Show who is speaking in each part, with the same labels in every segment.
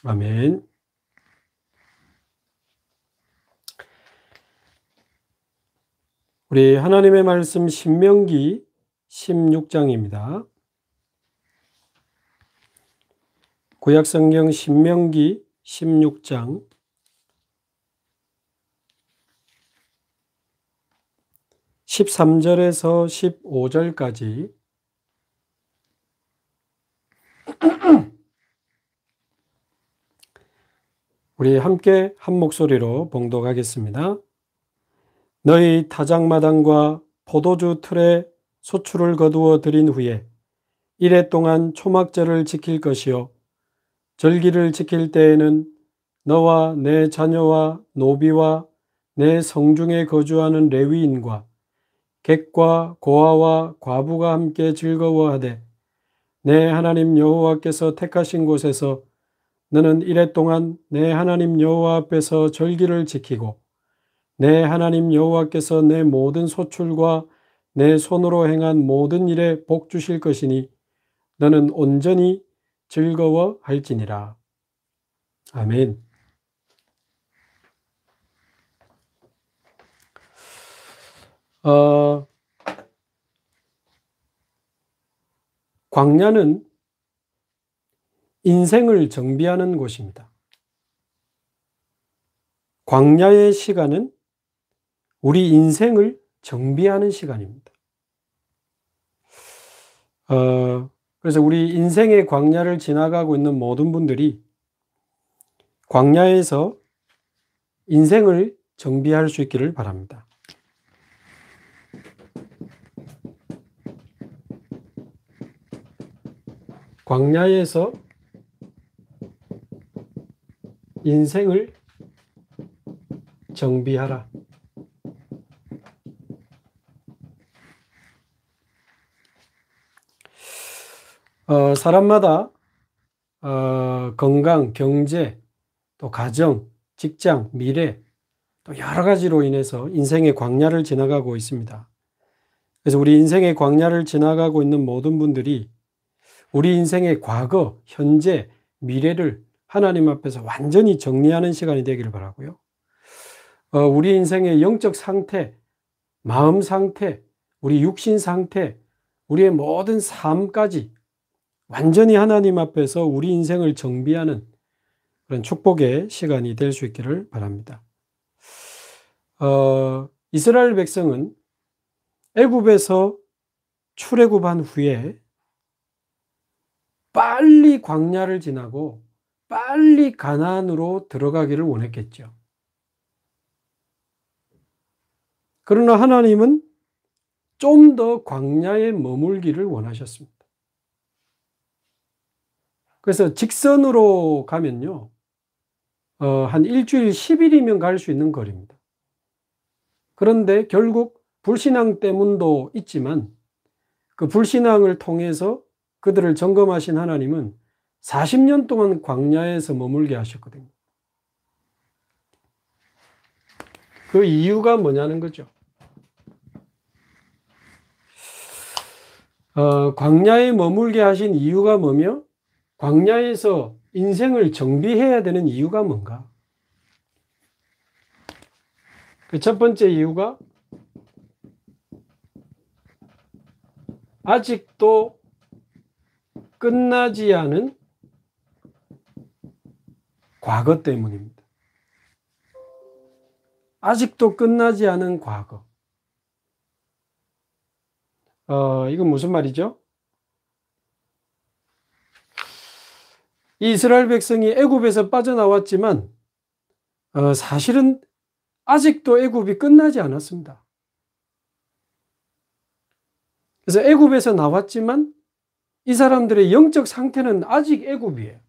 Speaker 1: 아멘. 우리 하나님의 말씀 신명기 16장입니다. 구약성경 신명기 16장 13절에서 15절까지 우리 함께 한 목소리로 봉독하겠습니다. 너희 타작마당과 포도주 틀에 소출을 거두어 들인 후에 이레 동안 초막절을 지킬 것이요 절기를 지킬 때에는 너와 내 자녀와 노비와 내 성중에 거주하는 레위인과 객과 고아와 과부가 함께 즐거워하되 내 하나님 여호와께서 택하신 곳에서 너는 이레 동안 내 하나님 여호와 앞에서 절기를 지키고 내 하나님 여호와께서 내 모든 소출과 내 손으로 행한 모든 일에 복 주실 것이니 너는 온전히 즐거워할지니라. 아멘. 광야는 인생을 정비하는 곳입니다. 광야의 시간은 우리 인생을 정비하는 시간입니다. 그래서 우리 인생의 광야를 지나가고 있는 모든 분들이 광야에서 인생을 정비할 수 있기를 바랍니다. 광야에서 인생을 정비하라. 사람마다 건강, 경제, 또 가정, 직장, 미래, 또 여러 가지로 인해서 인생의 광야를 지나가고 있습니다. 그래서 우리 인생의 광야를 지나가고 있는 모든 분들이 우리 인생의 과거, 현재, 미래를 하나님 앞에서 완전히 정리하는 시간이 되기를 바라고요. 우리 인생의 영적 상태, 마음 상태, 우리 육신 상태, 우리의 모든 삶까지 완전히 하나님 앞에서 우리 인생을 정비하는 그런 축복의 시간이 될 수 있기를 바랍니다. 이스라엘 백성은 애굽에서 출애굽한 후에 빨리 광야를 지나고 빨리 가나안으로 들어가기를 원했겠죠. 그러나 하나님은 좀 더 광야에 머물기를 원하셨습니다. 그래서 직선으로 가면요, 한 일주일 10일이면 갈 수 있는 거리입니다. 그런데 결국 불신앙 때문도 있지만 그 불신앙을 통해서 그들을 점검하신 하나님은 40년 동안 광야에서 머물게 하셨거든요. 그 이유가 뭐냐는 거죠. 광야에 머물게 하신 이유가 뭐며 광야에서 인생을 정비해야 되는 이유가 뭔가? 그 첫 번째 이유가 아직도 끝나지 않은 과거 때문입니다. 아직도 끝나지 않은 과거. 이건 무슨 말이죠? 이스라엘 백성이 애굽에서 빠져나왔지만 사실은 아직도 애굽이 끝나지 않았습니다. 그래서 애굽에서 나왔지만 이 사람들의 영적 상태는 아직 애굽이에요.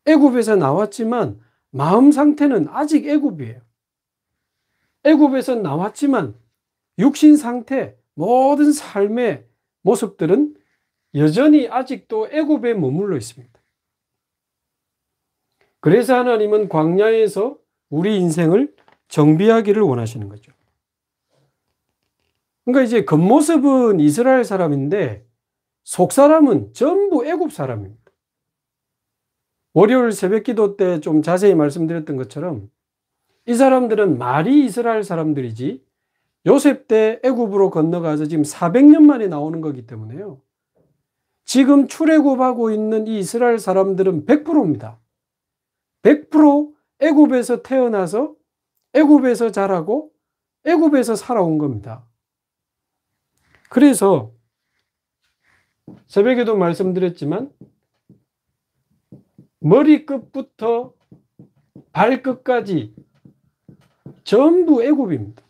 Speaker 1: 애굽에서 나왔지만 마음 상태는 아직 애굽이에요. 애굽에서 나왔지만 육신 상태, 모든 삶의 모습들은 여전히 아직도 애굽에 머물러 있습니다. 그래서 하나님은 광야에서 우리 인생을 정비하기를 원하시는 거죠. 그러니까 이제 겉모습은 이스라엘 사람인데 속 사람은 전부 애굽 사람입니다. 월요일 새벽 기도 때 좀 자세히 말씀드렸던 것처럼 이 사람들은 말이 이스라엘 사람들이지 요셉 때 애굽으로 건너가서 지금 400년 만에 나오는 거기 때문에요. 지금 출애굽하고 있는 이 이스라엘 사람들은 100%입니다. 100% 애굽에서 태어나서 애굽에서 자라고 애굽에서 살아온 겁니다. 그래서 새벽에도 말씀드렸지만 머리끝부터 발끝까지 전부 애굽입니다.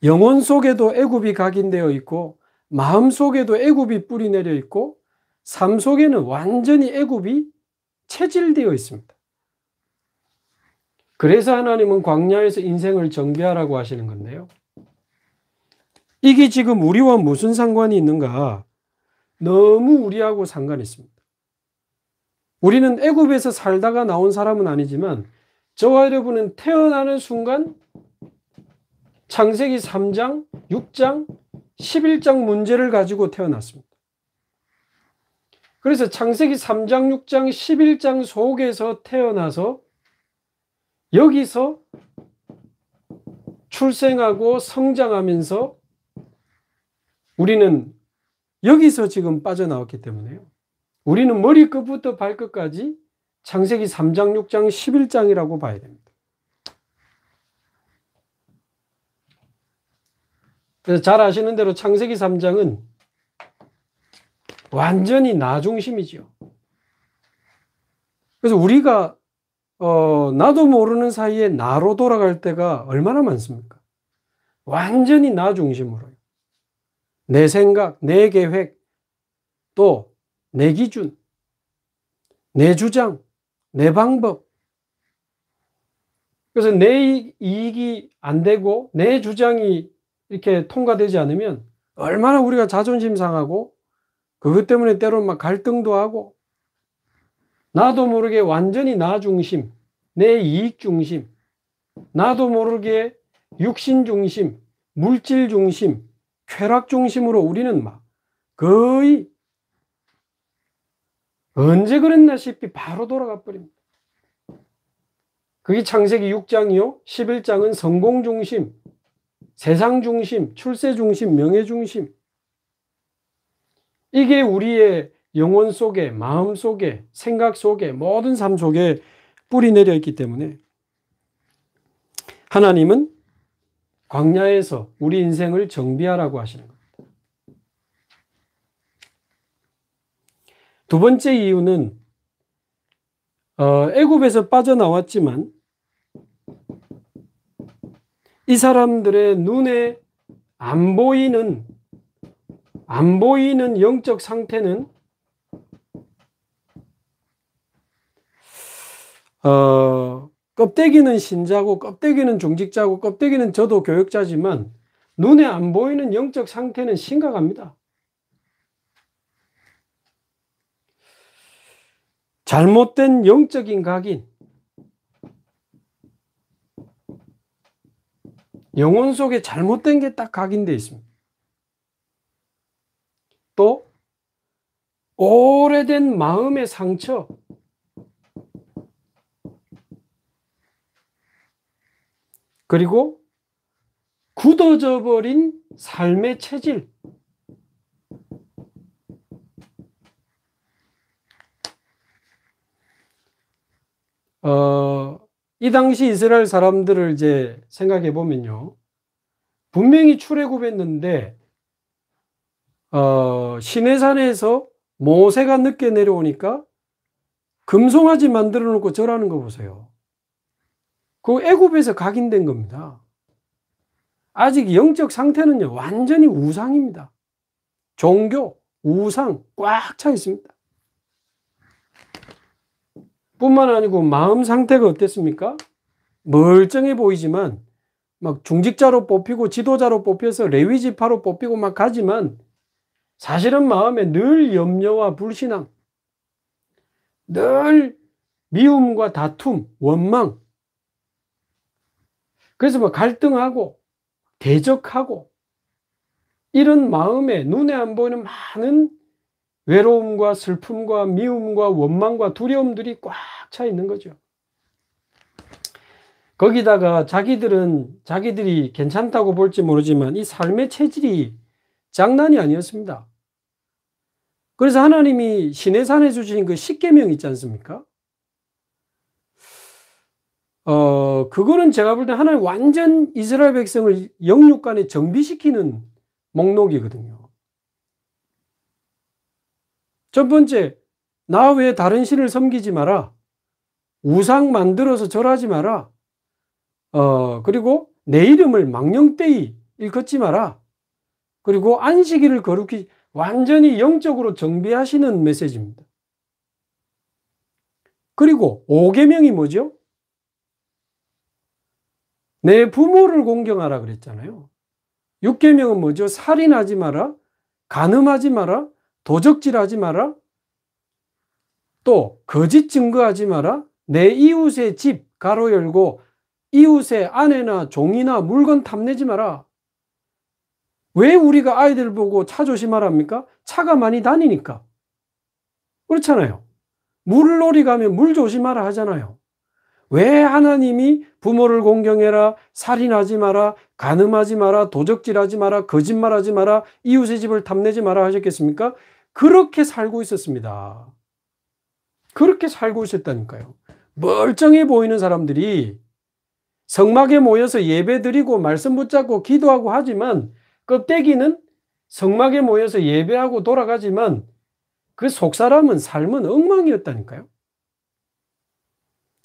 Speaker 1: 영혼 속에도 애굽이 각인되어 있고 마음 속에도 애굽이 뿌리 내려 있고 삶 속에는 완전히 애굽이 체질되어 있습니다. 그래서 하나님은 광야에서 인생을 정비하라고 하시는 건데요. 이게 지금 우리와 무슨 상관이 있는가? 너무 우리하고 상관이 있습니다. 우리는 애굽에서 살다가 나온 사람은 아니지만 저와 여러분은 태어나는 순간 창세기 3장, 6장, 11장 문제를 가지고 태어났습니다. 그래서 창세기 3장, 6장, 11장 속에서 태어나서 여기서 출생하고 성장하면서 우리는 여기서 지금 빠져나왔기 때문에요. 우리는 머리끝부터 발끝까지 창세기 3장, 6장, 11장이라고 봐야 됩니다. 그래서 잘 아시는 대로 창세기 3장은 완전히 나 중심이죠. 그래서 우리가 나도 모르는 사이에 나로 돌아갈 때가 얼마나 많습니까? 완전히 나 중심으로요. 내 생각, 내 계획, 또 내 기준, 내 주장, 내 방법. 그래서 내 이익이 안 되고 내 주장이 이렇게 통과되지 않으면 얼마나 우리가 자존심 상하고 그것 때문에 때로는 막 갈등도 하고 나도 모르게 완전히 나 중심, 내 이익 중심, 나도 모르게 육신 중심, 물질 중심, 쾌락 중심으로 우리는 막 거의 언제 그랬나 싶이 바로 돌아가 버립니다. 그게 창세기 6장이요. 11장은 성공 중심, 세상 중심, 출세 중심, 명예 중심. 이게 우리의 영혼 속에, 마음 속에, 생각 속에, 모든 삶 속에 뿌리 내려 있기 때문에 하나님은 광야에서 우리 인생을 정비하라고 하시는 겁니다. 두 번째 이유는 애굽에서 빠져나왔지만 이 사람들의 눈에 안 보이는 영적 상태는 껍데기는 신자고 껍데기는 중직자고 껍데기는 저도 교역자지만 눈에 안 보이는 영적 상태는 심각합니다. 잘못된 영적인 각인, 영혼 속에 잘못된 게 딱 각인되어 있습니다. 또 오래된 마음의 상처, 그리고 굳어져 버린 삶의 체질, 이 당시 이스라엘 사람들을 이제 생각해 보면요. 분명히 출애굽했는데, 시내산에서 모세가 늦게 내려오니까 금송아지 만들어 놓고 절하는 거 보세요. 그 애굽에서 각인된 겁니다. 아직 영적 상태는요, 완전히 우상입니다. 종교, 우상 꽉 차 있습니다. 뿐만 아니고 마음 상태가 어땠습니까? 멀쩡해 보이지만 막 중직자로 뽑히고 지도자로 뽑혀서 레위 지파로 뽑히고 막 가지만 사실은 마음에 늘 염려와 불신앙, 늘 미움과 다툼, 원망, 그래서 막 갈등하고 대적하고 이런 마음에 눈에 안 보이는 많은 외로움과 슬픔과 미움과 원망과 두려움들이 꽉 차 있는 거죠. 거기다가 자기들이 괜찮다고 볼지 모르지만 이 삶의 체질이 장난이 아니었습니다. 그래서 하나님이 시내산에 주신 그 십계명 있지 않습니까? 그거는 제가 볼 때 하나님 완전 이스라엘 백성을 영육간에 정비시키는 목록이거든요. 첫 번째, 나 외에 다른 신을 섬기지 마라. 우상 만들어서 절하지 마라. 그리고 내 이름을 망령되이 일컫지 마라. 그리고 안식일을 거룩히 완전히 영적으로 정비하시는 메시지입니다. 그리고 5계명이 뭐죠? 내 부모를 공경하라 그랬잖아요. 6계명은 뭐죠? 살인하지 마라, 간음하지 마라, 도적질하지 마라, 또 거짓 증거하지 마라, 내 이웃의 집 가로 열고 이웃의 아내나 종이나 물건 탐내지 마라. 왜 우리가 아이들 보고 차 조심하라 합니까? 차가 많이 다니니까. 그렇잖아요. 물놀이 가면 물 조심하라 하잖아요. 왜 하나님이 부모를 공경해라, 살인하지 마라, 간음하지 마라, 도적질하지 마라, 거짓말하지 마라, 이웃의 집을 탐내지 마라 하셨겠습니까? 그렇게 살고 있었습니다. 그렇게 살고 있었다니까요. 멀쩡해 보이는 사람들이 성막에 모여서 예배 드리고 말씀 붙잡고 기도하고 하지만 껍데기는 성막에 모여서 예배하고 돌아가지만 그 속사람은 삶은 엉망이었다니까요.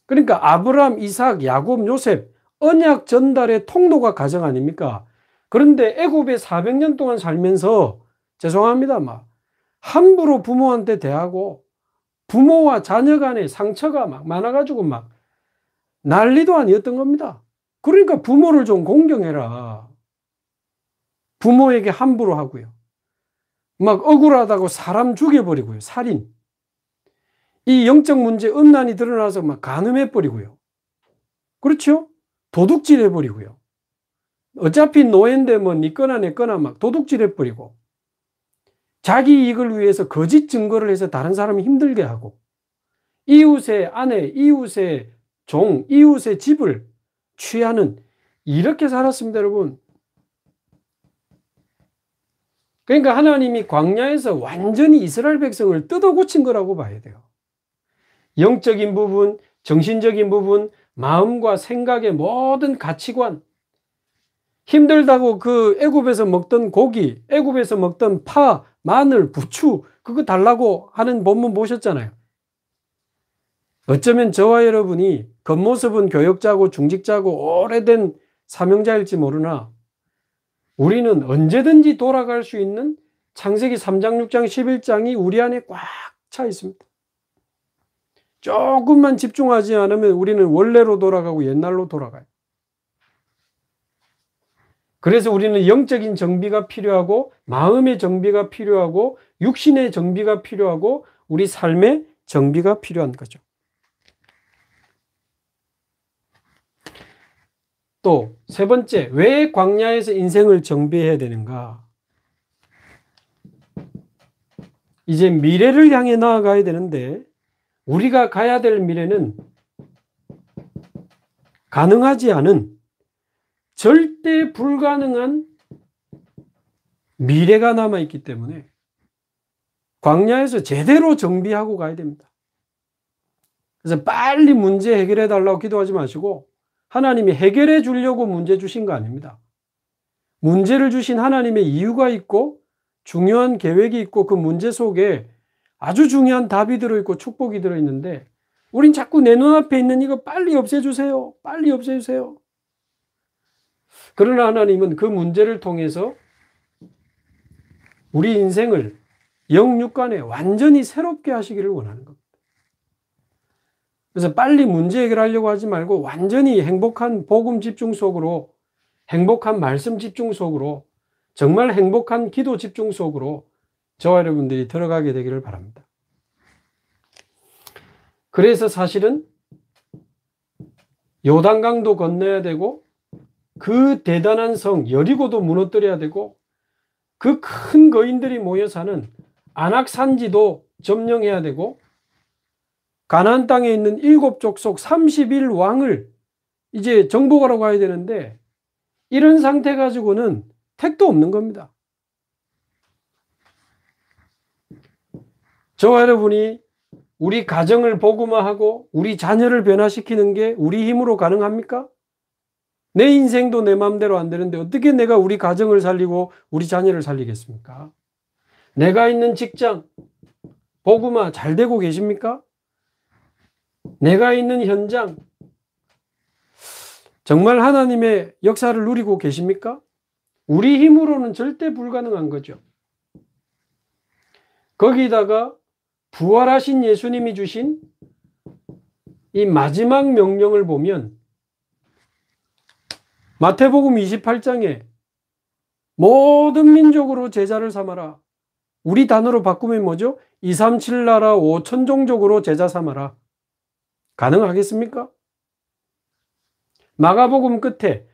Speaker 1: 그러니까 아브라함, 이삭, 야곱, 요셉 언약 전달의 통로가 가정 아닙니까? 그런데 애굽에 400년 동안 살면서 죄송합니다, 함부로 부모한테 대하고 부모와 자녀 간에 상처가 막 많아가지고 막 난리도 아니었던 겁니다. 그러니까 부모를 좀 공경해라. 부모에게 함부로 하고요. 막 억울하다고 사람 죽여버리고요. 살인. 이 영적 문제 음란이 드러나서 막 간음해버리고요. 그렇죠? 도둑질해버리고요. 어차피 노예인데 뭐 니꺼나 내꺼나 막 도둑질해버리고 자기 이익을 위해서 거짓 증거를 해서 다른 사람을 힘들게 하고 이웃의 아내, 이웃의 종, 이웃의 집을 취하는 이렇게 살았습니다, 여러분. 그러니까 하나님이 광야에서 완전히 이스라엘 백성을 뜯어 고친 거라고 봐야 돼요. 영적인 부분, 정신적인 부분, 마음과 생각의 모든 가치관, 힘들다고 그 애굽에서 먹던 고기, 애굽에서 먹던 파, 마늘, 부추 그거 달라고 하는 본문 보셨잖아요. 어쩌면 저와 여러분이 겉모습은 교역자고 중직자고 오래된 사명자일지 모르나 우리는 언제든지 돌아갈 수 있는 창세기 3장, 6장, 11장이 우리 안에 꽉 차 있습니다. 조금만 집중하지 않으면 우리는 원래로 돌아가고 옛날로 돌아가요. 그래서 우리는 영적인 정비가 필요하고 마음의 정비가 필요하고 육신의 정비가 필요하고 우리 삶의 정비가 필요한 거죠. 또 세 번째, 왜 광야에서 인생을 정비해야 되는가? 이제 미래를 향해 나아가야 되는데 우리가 가야 될 미래는 가능하지 않은 절대 불가능한 미래가 남아있기 때문에 광야에서 제대로 정비하고 가야 됩니다. 그래서 빨리 문제 해결해 달라고 기도하지 마시고 하나님이 해결해 주려고 문제 주신 거 아닙니다. 문제를 주신 하나님의 이유가 있고 중요한 계획이 있고 그 문제 속에 아주 중요한 답이 들어있고 축복이 들어있는데 우린 자꾸 내 눈앞에 있는 이거 빨리 없애주세요. 빨리 없애주세요. 그러나 하나님은 그 문제를 통해서 우리 인생을 영육간에 완전히 새롭게 하시기를 원하는 겁니다. 그래서 빨리 문제 해결하려고 하지 말고 완전히 행복한 복음 집중 속으로, 행복한 말씀 집중 속으로, 정말 행복한 기도 집중 속으로 저와 여러분들이 들어가게 되기를 바랍니다. 그래서 사실은 요단강도 건너야 되고 그 대단한 성 여리고도 무너뜨려야 되고 그 큰 거인들이 모여 사는 안악 산지도 점령해야 되고 가나안 땅에 있는 7족속 31왕을 이제 정복하러 가야 되는데 이런 상태 가지고는 택도 없는 겁니다. 저와 여러분이 우리 가정을 복음화하고 우리 자녀를 변화시키는 게 우리 힘으로 가능합니까? 내 인생도 내 마음대로 안 되는데 어떻게 내가 우리 가정을 살리고 우리 자녀를 살리겠습니까? 내가 있는 직장 복음화 잘 되고 계십니까? 내가 있는 현장 정말 하나님의 역사를 누리고 계십니까? 우리 힘으로는 절대 불가능한 거죠. 거기다가 부활하신 예수님이 주신 이 마지막 명령을 보면 마태복음 28장에 모든 민족으로 제자를 삼아라. 우리 단어로 바꾸면 뭐죠? 237 나라 5천 종족으로 제자 삼아라. 가능하겠습니까? 마가복음 끝에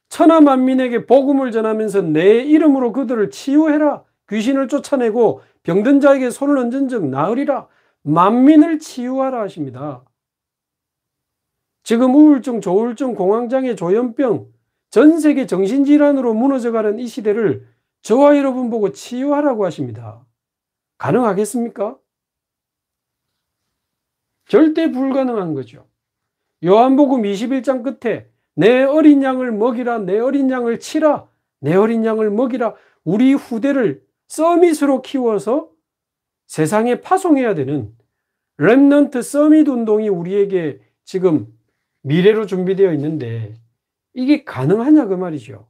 Speaker 1: 천하 만민에게 복음을 전하면서 내 이름으로 그들을 치유해라. 귀신을 쫓아내고 병든 자에게 손을 얹은 즉 나으리라. 만민을 치유하라 하십니다. 지금 우울증, 조울증, 공황장애, 조현병 전 세계 정신질환으로 무너져가는 이 시대를 저와 여러분 보고 치유하라고 하십니다. 가능하겠습니까? 절대 불가능한 거죠. 요한복음 21장 끝에 내 어린 양을 먹이라, 내 어린 양을 치라, 내 어린 양을 먹이라. 우리 후대를 서밋으로 키워서 세상에 파송해야 되는 렘넌트 서밋 운동이 우리에게 지금 미래로 준비되어 있는데 이게 가능하냐 그 말이죠.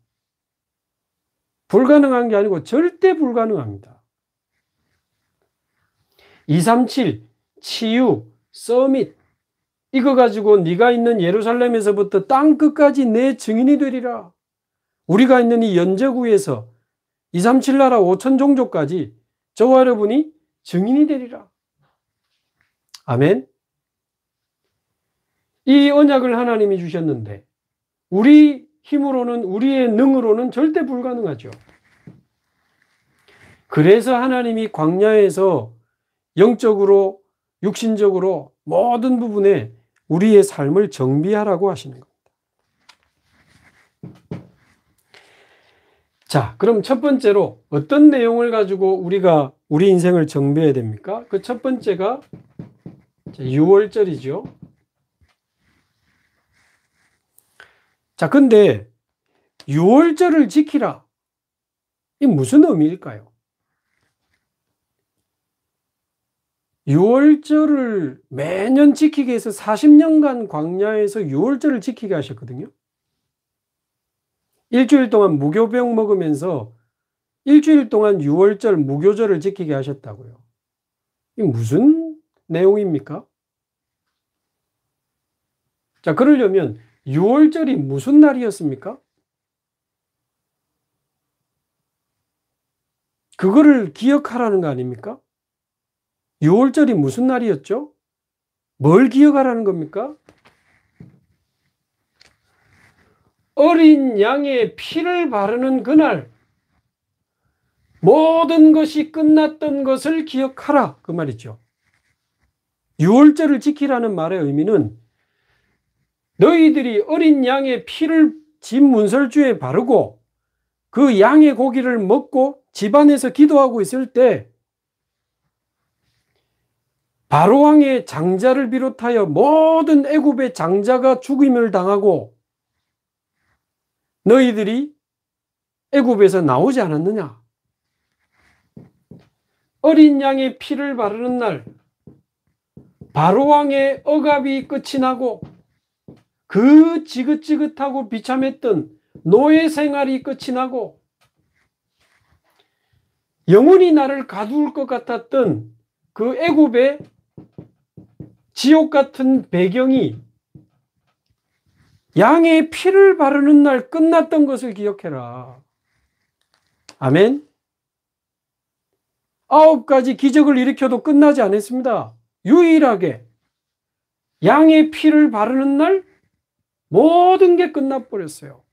Speaker 1: 불가능한 게 아니고 절대 불가능합니다. 237 치유 서밋 이거 가지고 네가 있는 예루살렘에서부터 땅 끝까지 내 증인이 되리라. 우리가 있는 이 연제구에서 237 나라 5천 종족까지 저와 여러분이 증인이 되리라. 아멘. 이 언약을 하나님이 주셨는데 우리 힘으로는 우리의 능으로는 절대 불가능하죠. 그래서 하나님이 광야에서 영적으로 육신적으로 모든 부분에 우리의 삶을 정비하라고 하시는 겁니다. 자, 그럼 첫 번째로 어떤 내용을 가지고 우리가 우리 인생을 정비해야 됩니까? 그 첫 번째가 6월절이죠. 자, 근데 6월절을 지키라. 이게 무슨 의미일까요? 6월절을 매년 지키게 해서 40년간 광야에서 6월절을 지키게 하셨거든요. 일주일 동안 무교병 먹으면서 일주일 동안 6월절 무교절을 지키게 하셨다고요. 이게 무슨 내용입니까? 자, 그러려면 6월절이 무슨 날이었습니까? 그거를 기억하라는 거 아닙니까? 6월절이 무슨 날이었죠? 뭘 기억하라는 겁니까? 어린 양의 피를 바르는 그날 모든 것이 끝났던 것을 기억하라 그 말이죠. 6월절을 지키라는 말의 의미는 너희들이 어린 양의 피를 집 문설주에 바르고 그 양의 고기를 먹고 집안에서 기도하고 있을 때 바로왕의 장자를 비롯하여 모든 애굽의 장자가 죽임을 당하고 너희들이 애굽에서 나오지 않았느냐? 어린 양의 피를 바르는 날 바로왕의 억압이 끝이 나고 그 지긋지긋하고 비참했던 노예 생활이 끝이 나고 영원히 나를 가두을 것 같았던 그 애굽의 지옥 같은 배경이 양의 피를 바르는 날 끝났던 것을 기억해라. 아멘. 9가지 기적을 일으켜도 끝나지 않았습니다. 유일하게 양의 피를 바르는 날 모든 게 끝나버렸어요.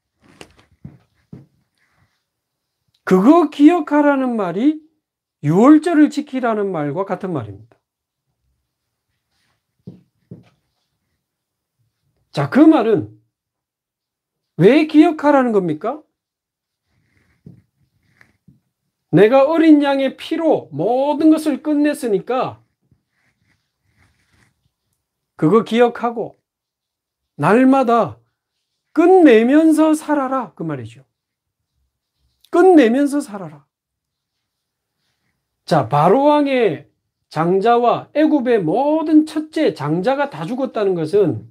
Speaker 1: 그거 기억하라는 말이 유월절을 지키라는 말과 같은 말입니다. 자, 그 말은 왜 기억하라는 겁니까? 내가 어린 양의 피로 모든 것을 끝냈으니까 그거 기억하고 날마다 끝내면서 살아라, 그 말이죠. 끝내면서 살아라. 자, 바로왕의 장자와 애굽의 모든 첫째 장자가 다 죽었다는 것은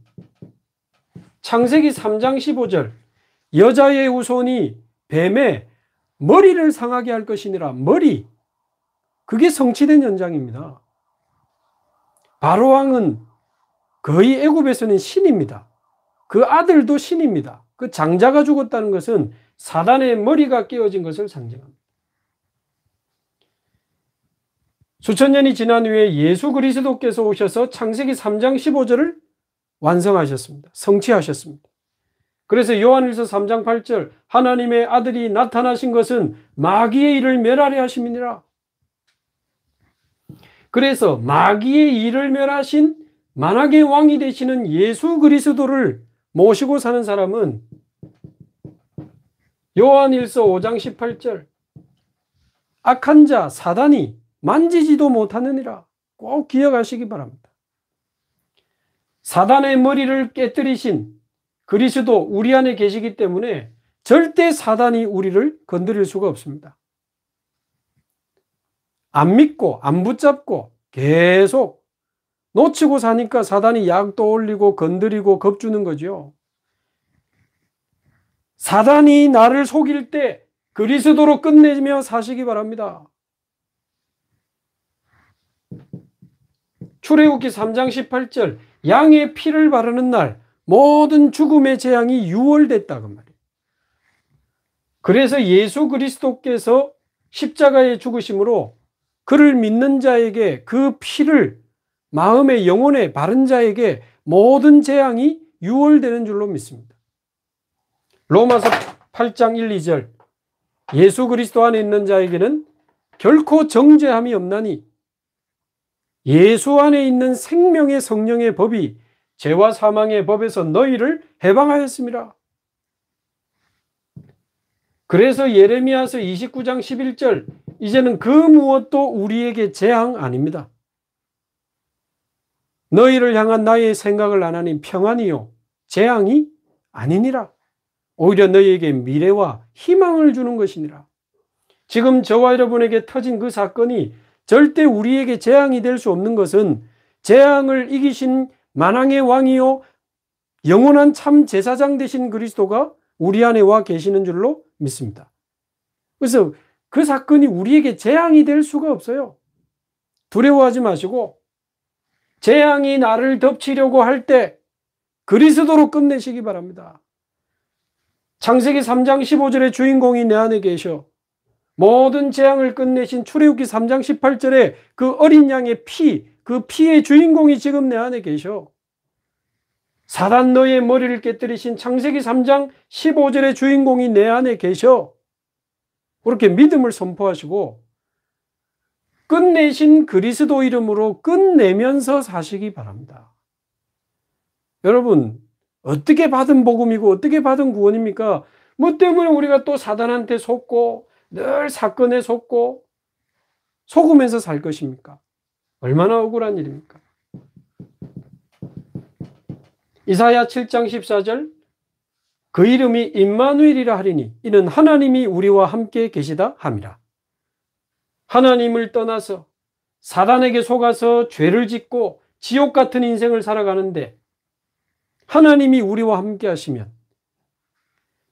Speaker 1: 창세기 3장 15절 여자의 후손이 뱀의 머리를 상하게 할 것이니라. 머리, 그게 성취된 현장입니다. 바로왕은 거의 애굽에서는 신입니다. 그 아들도 신입니다. 그 장자가 죽었다는 것은 사단의 머리가 깨어진 것을 상징합니다. 수천 년이 지난 후에 예수 그리스도께서 오셔서 창세기 3장 15절을 완성하셨습니다. 성취하셨습니다. 그래서 요한일서 3장 8절 하나님의 아들이 나타나신 것은 마귀의 일을 멸하려 하심이니라. 그래서 마귀의 일을 멸하신 만왕의 왕이 되시는 예수 그리스도를 모시고 사는 사람은 요한일서 5장 18절 악한 자 사단이 만지지도 못하느니라. 꼭 기억하시기 바랍니다. 사단의 머리를 깨뜨리신 그리스도 우리 안에 계시기 때문에 절대 사단이 우리를 건드릴 수가 없습니다. 안 믿고 안 붙잡고 계속 놓치고 사니까 사단이 약도 올리고 건드리고 겁주는 거죠. 사단이 나를 속일 때 그리스도로 끝내며 사시기 바랍니다. 출애굽기 3장 18절 양의 피를 바르는 날 모든 죽음의 재앙이 유월됐다 그 말이에요. 그래서 예수 그리스도께서 십자가에 죽으심으로 그를 믿는 자에게 그 피를 마음의 영혼에 바른 자에게 모든 재앙이 유월되는 줄로 믿습니다. 로마서 8장 1, 2절 예수 그리스도 안에 있는 자에게는 결코 정죄함이 없나니 예수 안에 있는 생명의 성령의 법이 죄와 사망의 법에서 너희를 해방하였습니다. 그래서 예레미야서 29장 11절 이제는 그 무엇도 우리에게 재앙 아닙니다. 너희를 향한 나의 생각을 안 하니 평안이요 재앙이 아니니라. 오히려 너희에게 미래와 희망을 주는 것이니라. 지금 저와 여러분에게 터진 그 사건이 절대 우리에게 재앙이 될 수 없는 것은 재앙을 이기신 만왕의 왕이요 영원한 참 제사장 되신 그리스도가 우리 안에 와 계시는 줄로 믿습니다. 그래서 그 사건이 우리에게 재앙이 될 수가 없어요. 두려워하지 마시고 재앙이 나를 덮치려고 할 때 그리스도로 끝내시기 바랍니다. 창세기 3장 15절의 주인공이 내 안에 계셔. 모든 재앙을 끝내신 출애굽기 3장 18절에 그 어린 양의 피, 그 피의 주인공이 지금 내 안에 계셔. 사단 너의 머리를 깨뜨리신 창세기 3장 15절의 주인공이 내 안에 계셔. 그렇게 믿음을 선포하시고 끝내신 그리스도 이름으로 끝내면서 사시기 바랍니다. 여러분, 어떻게 받은 복음이고 어떻게 받은 구원입니까? 뭐 때문에 우리가 또 사단한테 속고 늘 사건에 속고 속으면서 살 것입니까? 얼마나 억울한 일입니까? 이사야 7장 14절 그 이름이 임마누엘이라 하리니 이는 하나님이 우리와 함께 계시다 함이라. 하나님을 떠나서 사단에게 속아서 죄를 짓고 지옥 같은 인생을 살아가는데 하나님이 우리와 함께 하시면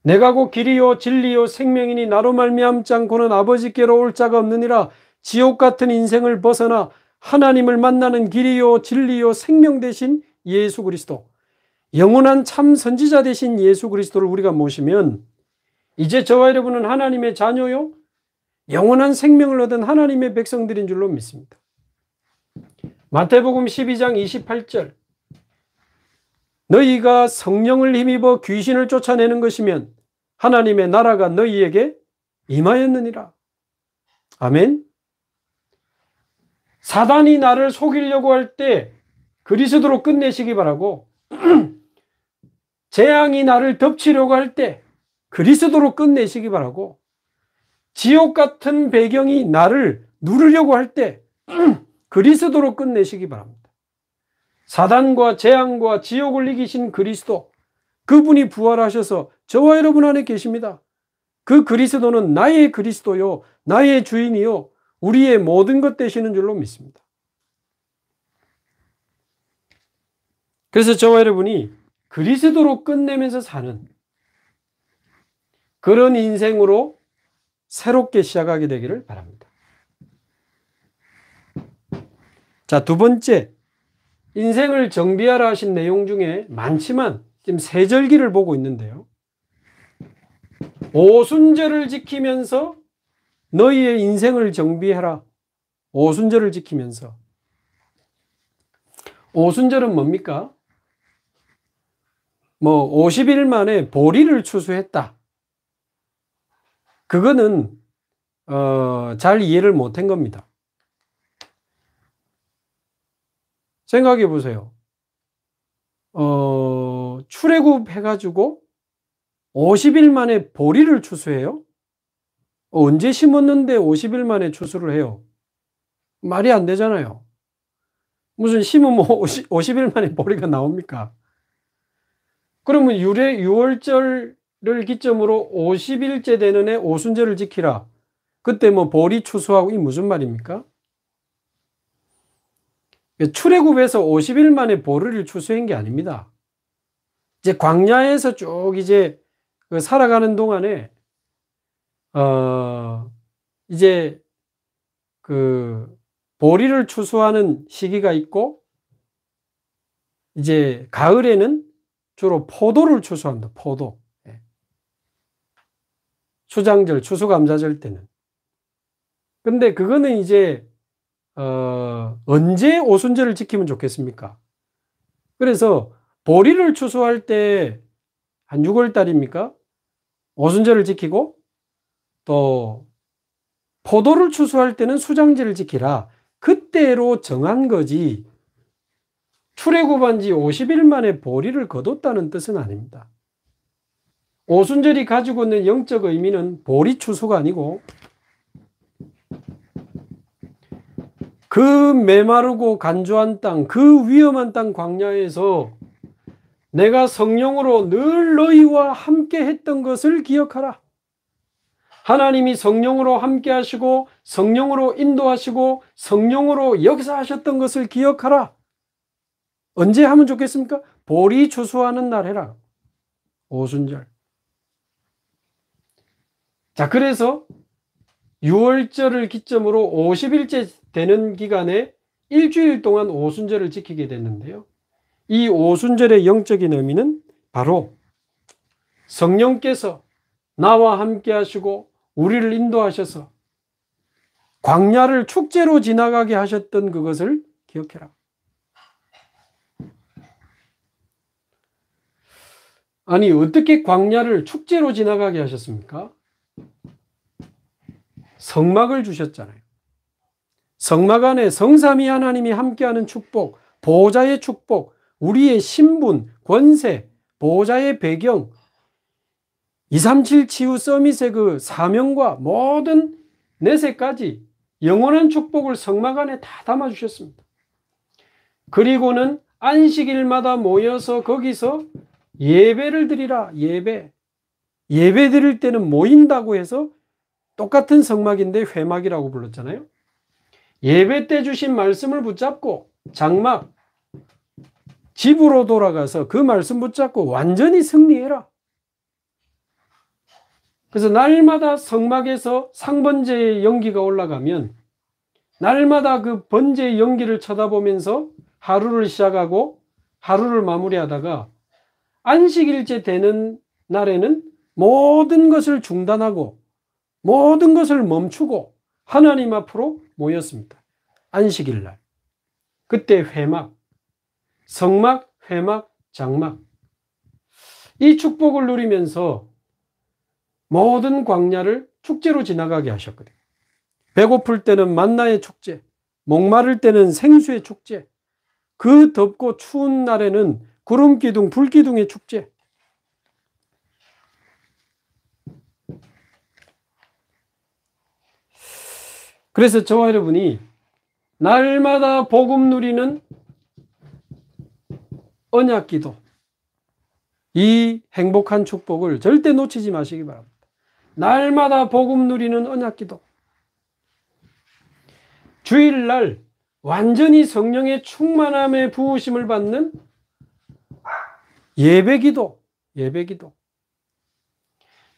Speaker 1: 내가 곧 길이요 진리요 생명이니 나로 말미암지 않고는 아버지께로 올 자가 없느니라. 지옥 같은 인생을 벗어나 하나님을 만나는 길이요 진리요 생명 되신 예수 그리스도, 영원한 참 선지자 되신 예수 그리스도를 우리가 모시면 이제 저와 여러분은 하나님의 자녀요 영원한 생명을 얻은 하나님의 백성들인 줄로 믿습니다. 마태복음 12장 28절 너희가 성령을 힘입어 귀신을 쫓아내는 것이면 하나님의 나라가 너희에게 임하였느니라. 아멘. 사단이 나를 속이려고 할 때 그리스도로 끝내시기 바라고, 재앙이 나를 덮치려고 할 때 그리스도로 끝내시기 바라고, 지옥 같은 배경이 나를 누르려고 할 때 그리스도로 끝내시기 바랍니다. 사단과 재앙과 지옥을 이기신 그리스도, 그분이 부활하셔서 저와 여러분 안에 계십니다. 그 그리스도는 나의 그리스도요, 나의 주인이요, 우리의 모든 것 되시는 줄로 믿습니다. 그래서 저와 여러분이 그리스도로 끝내면서 사는 그런 인생으로 새롭게 시작하게 되기를 바랍니다. 자, 두 번째, 인생을 정비하라 하신 내용 중에 많지만 지금 세절기를 보고 있는데요. 오순절을 지키면서 너희의 인생을 정비해라. 오순절을 지키면서. 오순절은 뭡니까? 50일 만에 보리를 추수했다. 그거는 잘 이해를 못한 겁니다. 생각해 보세요. 출애굽 해가지고 50일 만에 보리를 추수해요? 언제 심었는데 50일 만에 추수를 해요? 말이 안 되잖아요. 무슨 심으면 50일 만에 보리가 나옵니까? 그러면 유월절을 기점으로 50일째 되는 해 오순절을 지키라. 그때 보리 추수하고 이 무슨 말입니까? 출애굽에서 50일 만에 보리를 추수한 게 아닙니다. 이제 광야에서 쭉 이제 살아가는 동안에 이제 그 보리를 추수하는 시기가 있고, 이제 가을에는 주로 포도를 추수한다. 포도. 수장절, 추수감사절 때는. 근데 그거는 이제 언제 오순절을 지키면 좋겠습니까? 그래서 보리를 추수할 때 한 6월 달입니까? 오순절을 지키고, 또 포도를 추수할 때는 수장절을 지키라. 그때로 정한 거지, 출애굽한 지 50일 만에 보리를 거뒀다는 뜻은 아닙니다. 오순절이 가지고 있는 영적 의미는 보리 추수가 아니고, 그 메마르고 간조한 땅, 그 위험한 땅 광야에서 내가 성령으로 늘 너희와 함께 했던 것을 기억하라. 하나님이 성령으로 함께 하시고 성령으로 인도하시고 성령으로 역사하셨던 것을 기억하라. 언제 하면 좋겠습니까? 보리 추수하는 날 해라. 오순절. 자, 그래서 6월절을 기점으로 50일째 되는 기간에 일주일 동안 오순절을 지키게 됐는데요. 이 오순절의 영적인 의미는 바로 성령께서 나와 함께 하시고 우리를 인도하셔서 광야를 축제로 지나가게 하셨던 그것을 기억해라. 아니, 어떻게 광야를 축제로 지나가게 하셨습니까? 성막을 주셨잖아요. 성막 안에 성삼위 하나님이 함께하는 축복, 보호자의 축복, 우리의 신분, 권세, 보호자의 배경, 237 치유 서밋의 그 사명과 모든 내세까지 영원한 축복을 성막 안에 다 담아주셨습니다. 그리고는 안식일마다 모여서 거기서 예배를 드리라. 예배 드릴 때는 모인다고 해서 똑같은 성막인데 회막이라고 불렀잖아요. 예배 때 주신 말씀을 붙잡고 장막, 집으로 돌아가서 그 말씀 붙잡고 완전히 승리해라. 그래서 날마다 성막에서 상번제의 연기가 올라가면 날마다 그 번제의 연기를 쳐다보면서 하루를 시작하고 하루를 마무리하다가 안식일째 되는 날에는 모든 것을 중단하고 모든 것을 멈추고 하나님 앞으로 모였습니다. 안식일 날. 그때 회막, 성막, 회막, 장막. 이 축복을 누리면서 모든 광야를 축제로 지나가게 하셨거든요. 배고플 때는 만나의 축제, 목마를 때는 생수의 축제, 그 덥고 추운 날에는 구름기둥, 불기둥의 축제. 그래서 저와 여러분이 날마다 복음 누리는 언약기도, 이 행복한 축복을 절대 놓치지 마시기 바랍니다. 날마다 복음 누리는 언약기도, 주일날 완전히 성령의 충만함에 부으심을 받는 예배기도,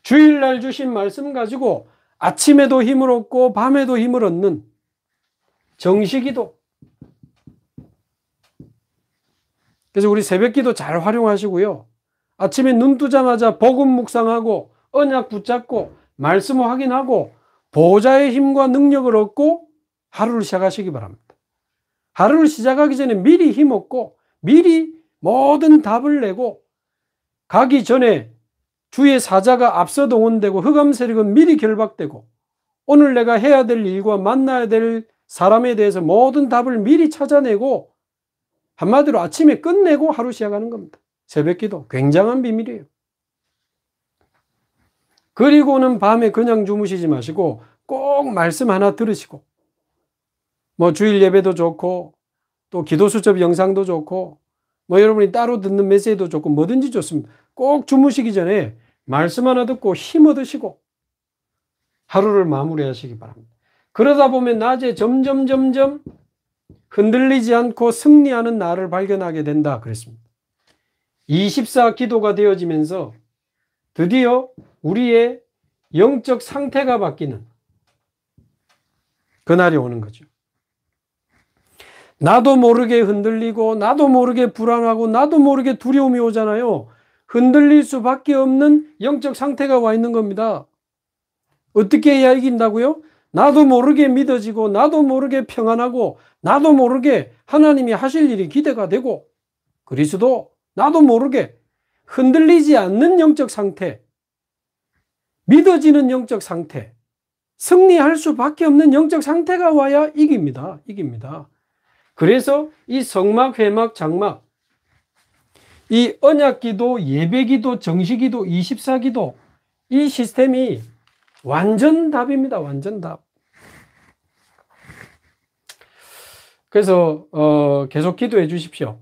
Speaker 1: 주일날 주신 말씀 가지고 아침에도 힘을 얻고 밤에도 힘을 얻는 정시기도. 그래서 우리 새벽기도 잘 활용하시고요. 아침에 눈 뜨자마자 복음 묵상하고 언약 붙잡고 말씀 확인하고 보호자의 힘과 능력을 얻고 하루를 시작하시기 바랍니다. 하루를 시작하기 전에 미리 힘없고 미리 모든 답을 내고 가기 전에 주의 사자가 앞서 동원되고 흑암 세력은 미리 결박되고 오늘 내가 해야 될 일과 만나야 될 사람에 대해서 모든 답을 미리 찾아내고 한마디로 아침에 끝내고 하루 시작하는 겁니다. 새벽기도 굉장한 비밀이에요. 그리고는 밤에 그냥 주무시지 마시고 꼭 말씀 하나 들으시고 뭐 주일 예배도 좋고 또 기도 수첩 영상도 좋고 뭐 여러분이 따로 듣는 메시지도 좋고 뭐든지 좋습니다. 꼭 주무시기 전에 말씀 하나 듣고 힘 얻으시고 하루를 마무리하시기 바랍니다. 그러다 보면 낮에 점점 흔들리지 않고 승리하는 나를 발견하게 된다 그랬습니다. 24 기도가 되어지면서 드디어 우리의 영적 상태가 바뀌는 그날이 오는 거죠. 나도 모르게 흔들리고 나도 모르게 불안하고 나도 모르게 두려움이 오잖아요. 흔들릴 수밖에 없는 영적 상태가 와 있는 겁니다. 어떻게 해야 이긴다고요? 나도 모르게 믿어지고 나도 모르게 평안하고 나도 모르게 하나님이 하실 일이 기대가 되고 그리스도 나도 모르게 흔들리지 않는 영적 상태, 믿어지는 영적 상태, 승리할 수밖에 없는 영적 상태가 와야 이깁니다. 그래서 이 성막, 회막, 장막, 이 언약기도, 예배기도, 정시기도, 24기도 이 시스템이 완전 답입니다. 완전 답. 그래서 계속 기도해 주십시오.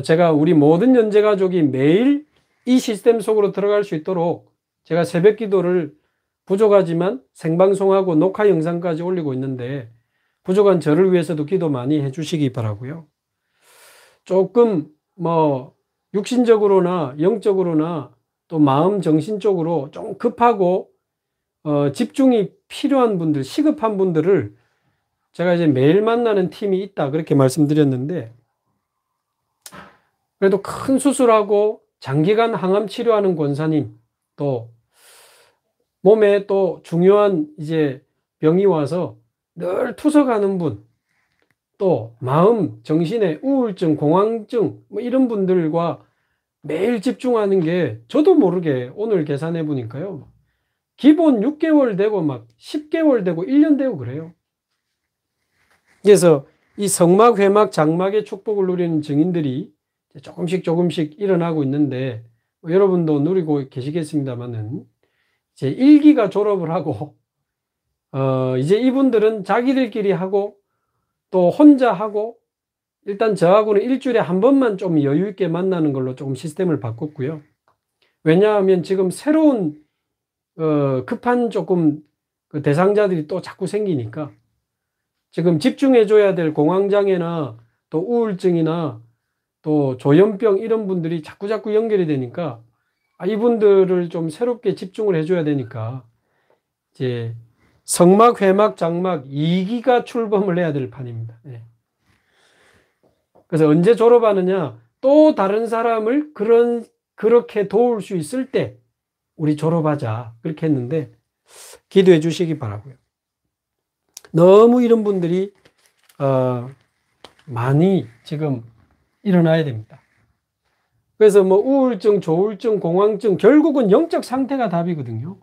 Speaker 1: 제가 우리 모든 연재가족이 매일 이 시스템 속으로 들어갈 수 있도록 제가 새벽 기도를 부족하지만 생방송하고 녹화 영상까지 올리고 있는데 부족한 저를 위해서도 기도 많이 해 주시기 바라고요. 조금 뭐 육신적으로나 영적으로나 또 마음 정신적으로 좀 급하고 집중이 필요한 분들, 시급한 분들을 제가 이제 매일 만나는 팀이 있다 그렇게 말씀드렸는데 그래도 큰 수술하고 장기간 항암 치료하는 권사님 또 몸에 또 중요한 이제 병이 와서 늘 투석하는 분 또 마음, 정신에 우울증, 공황증 뭐 이런 분들과 매일 집중하는 게 저도 모르게 오늘 계산해 보니까요. 기본 6개월 되고 막 10개월 되고 1년 되고 그래요. 그래서 이 성막, 회막, 장막의 축복을 누리는 증인들이 조금씩 일어나고 있는데 여러분도 누리고 계시겠습니다만은 이제 1기가 졸업을 하고 이제 이분들은 자기들끼리 하고 또 혼자 하고 일단 저하고는 일주일에 한 번만 좀 여유 있게 만나는 걸로 조금 시스템을 바꿨고요. 왜냐하면 지금 새로운 급한 조금 그 대상자들이 또 자꾸 생기니까 지금 집중해줘야 될 공황장애나 또 우울증이나 또 조현병 이런 분들이 자꾸 연결이 되니까 이분들을 좀 새롭게 집중을 해줘야 되니까 이제 성막, 회막, 장막 2기가 출범을 해야 될 판입니다. 네. 그래서 언제 졸업하느냐? 또 다른 사람을 그렇게 도울 수 있을 때 우리 졸업하자 그렇게 했는데 기도해 주시기 바라고요. 너무 이런 분들이 많이 지금 일어나야 됩니다. 그래서 뭐 우울증, 조울증, 공황증 결국은 영적 상태가 답이거든요.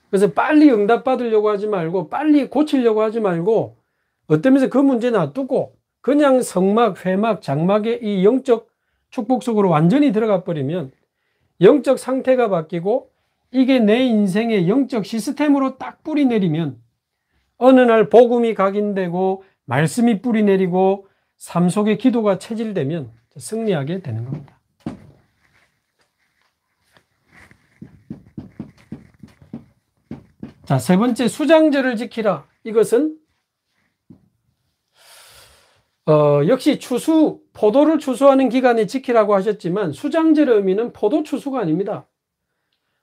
Speaker 1: 그래서 빨리 응답받으려고 하지 말고 빨리 고치려고 하지 말고 어떤 면에서 그 문제 놔두고 그냥 성막, 회막, 장막의 이 영적 축복 속으로 완전히 들어가 버리면 영적 상태가 바뀌고 이게 내 인생의 영적 시스템으로 딱 뿌리 내리면 어느 날 복음이 각인되고 말씀이 뿌리 내리고 삶 속의 기도가 체질되면 승리하게 되는 겁니다. 자, 세 번째, 수장절을 지키라. 이것은 역시 포도를 추수하는 기간에 지키라고 하셨지만 수장절의 의미는 포도 추수가 아닙니다.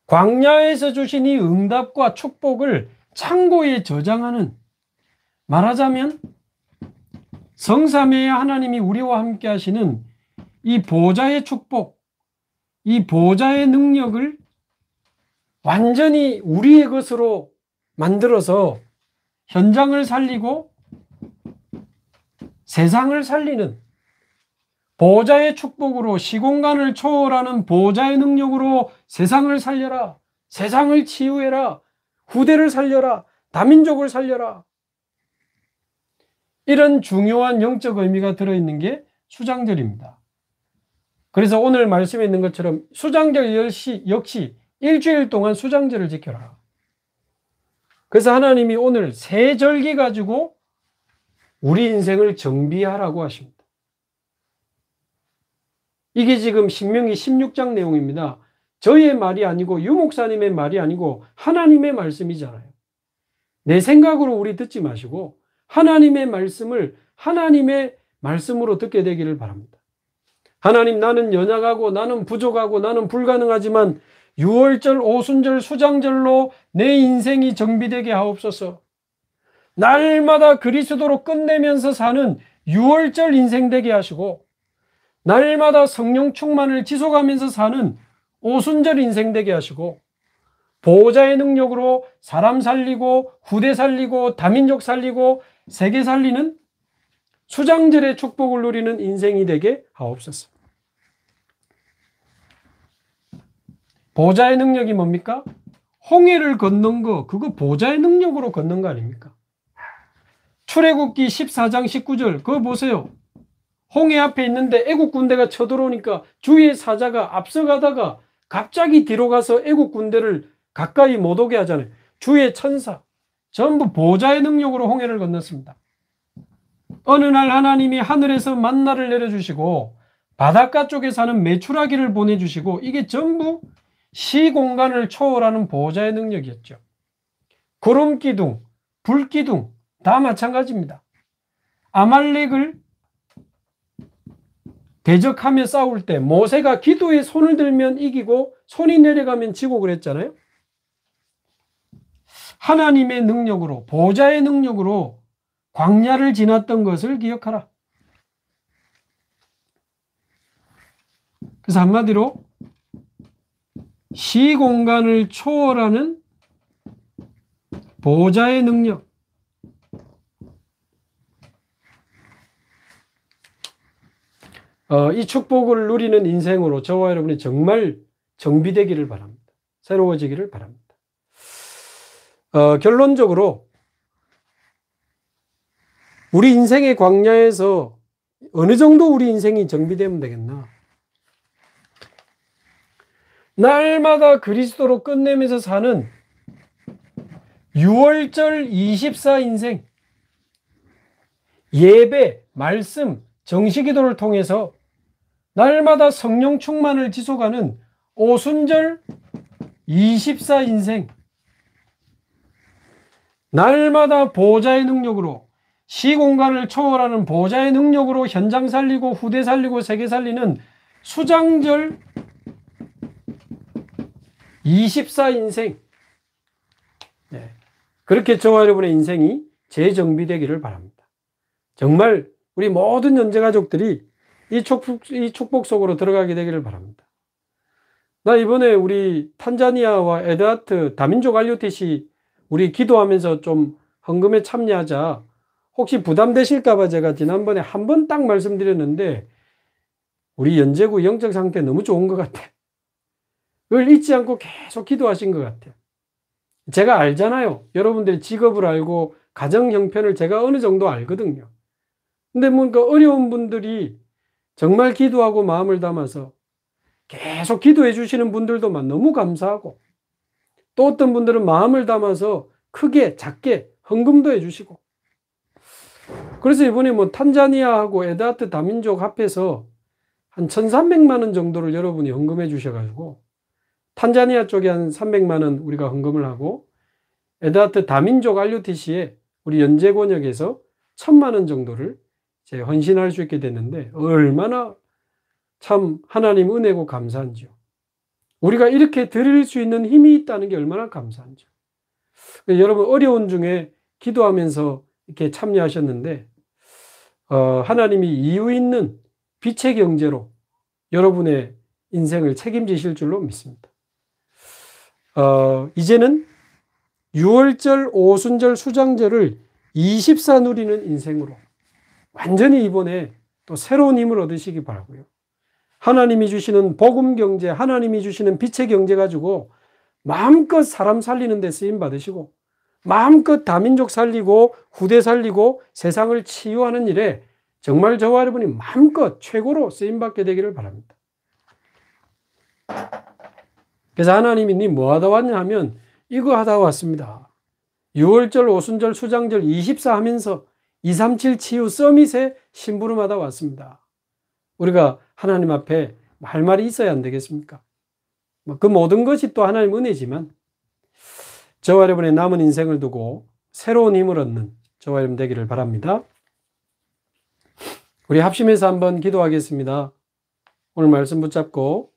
Speaker 1: 광야에서 주신 이 응답과 축복을 창고에 저장하는, 말하자면 성삼위의 하나님이 우리와 함께 하시는 이 보좌의 축복, 이 보좌의 능력을 완전히 우리의 것으로 만들어서 현장을 살리고 세상을 살리는, 보좌의 축복으로 시공간을 초월하는 보좌의 능력으로 세상을 살려라, 세상을 치유해라, 후대를 살려라, 다민족을 살려라. 이런 중요한 영적 의미가 들어있는 게 수장절입니다. 그래서 오늘 말씀에 있는 것처럼 수장절 역시 일주일 동안 수장절을 지켜라. 그래서 하나님이 오늘 세 절기 가지고 우리 인생을 정비하라고 하십니다. 이게 지금 신명기 16장 내용입니다. 저희의 말이 아니고 유목사님의 말이 아니고 하나님의 말씀이잖아요. 내 생각으로 우리 듣지 마시고 하나님의 말씀을 하나님의 말씀으로 듣게 되기를 바랍니다. 하나님, 나는 연약하고 나는 부족하고 나는 불가능하지만 유월절, 오순절, 수장절로 내 인생이 정비되게 하옵소서. 날마다 그리스도로 끝내면서 사는 유월절 인생 되게 하시고 날마다 성령 충만을 지속하면서 사는 오순절 인생 되게 하시고 보호자의 능력으로 사람 살리고 후대 살리고 다민족 살리고 세계 살리는 수장절의 축복을 누리는 인생이 되게 하옵소서. 보호자의 능력이 뭡니까? 홍해를 걷는 거, 그거 보호자의 능력으로 걷는 거 아닙니까? 출애굽기 14장 19절 그거 보세요. 홍해 앞에 있는데 애국 군대가 쳐들어오니까 주의 사자가 앞서가다가 갑자기 뒤로 가서 애국 군대를 가까이 못 오게 하잖아요. 주의 천사 전부 보호자의 능력으로 홍해를 건넜습니다. 어느 날 하나님이 하늘에서 만나를 내려주시고 바닷가 쪽에 사는 메추라기를 보내주시고 이게 전부 시공간을 초월하는 보호자의 능력이었죠. 구름기둥, 불기둥 다 마찬가지입니다. 아말렉을 대적하며 싸울 때 모세가 기도에 손을 들면 이기고 손이 내려가면 지고 그랬잖아요. 하나님의 능력으로, 보호자의 능력으로 광야를 지났던 것을 기억하라. 그래서 한마디로 시공간을 초월하는 보호자의 능력, 이 축복을 누리는 인생으로 저와 여러분이 정말 정비되기를 바랍니다. 새로워지기를 바랍니다. 결론적으로 우리 인생의 광야에서 어느 정도 우리 인생이 정비되면 되겠나? 날마다 그리스도로 끝내면서 사는 6월절 24 인생, 예배, 말씀, 정시기도를 통해서 날마다 성령 충만을 지속하는 오순절 24 인생, 날마다 보호자의 능력으로 시공간을 초월하는 보호자의 능력으로 현장 살리고 후대 살리고 세계 살리는 수장절 24 인생, 그렇게 저와 여러분의 인생이 재정비되기를 바랍니다. 정말 우리 모든 연재가족들이 이 축복 속으로 들어가게 되기를 바랍니다. 나 이번에 우리 탄자니아와 에드하트 다민족 RUTC 우리 기도하면서 좀 헌금에 참여하자. 혹시 부담되실까봐 제가 지난번에 한 번 딱 말씀드렸는데 우리 연재구 영적 상태 너무 좋은 것 같아. 그걸 잊지 않고 계속 기도하신 것 같아요. 제가 알잖아요. 여러분들의 직업을 알고 가정 형편을 제가 어느 정도 알거든요. 근데 뭔가 어려운 분들이 정말 기도하고 마음을 담아서 계속 기도해 주시는 분들도 너무 감사하고, 또 어떤 분들은 마음을 담아서 크게 작게 헌금도 해 주시고, 그래서 이번에 뭐 탄자니아하고 에드하트 다민족 합해서 한 1,300만 원 정도를 여러분이 헌금해 주셔가지고, 탄자니아 쪽에 한 300만 원 우리가 헌금을 하고, 에드하트 다민족 RUTC에 우리 연제권역에서 1,000만 원 정도를 이제 헌신할 수 있게 됐는데, 얼마나 참 하나님 은혜고 감사한지요. 우리가 이렇게 드릴 수 있는 힘이 있다는 게 얼마나 감사한지요. 여러분 어려운 중에 기도하면서 이렇게 참여하셨는데, 하나님이 이유 있는 빛의 경제로 여러분의 인생을 책임지실 줄로 믿습니다. 이제는 유월절, 오순절, 수장절을 24 누리는 인생으로 완전히 이번에 또 새로운 힘을 얻으시기 바라고요. 하나님이 주시는 복음 경제, 하나님이 주시는 빛의 경제 가지고 마음껏 사람 살리는 데 쓰임 받으시고, 마음껏 다민족 살리고 후대 살리고 세상을 치유하는 일에 정말 저와 여러분이 마음껏 최고로 쓰임 받게 되기를 바랍니다. 그래서 하나님이 니 뭐 하다 왔냐 하면 이거 하다 왔습니다. 6월절, 오순절, 수장절 24 하면서 237 치유 서밋에 심부름하다 왔습니다. 우리가 하나님 앞에 할 말이 있어야 안 되겠습니까? 그 모든 것이 또 하나님 은혜지만, 저와 여러분의 남은 인생을 두고 새로운 힘을 얻는 저와 여러분 되기를 바랍니다. 우리 합심해서 한번 기도하겠습니다. 오늘 말씀 붙잡고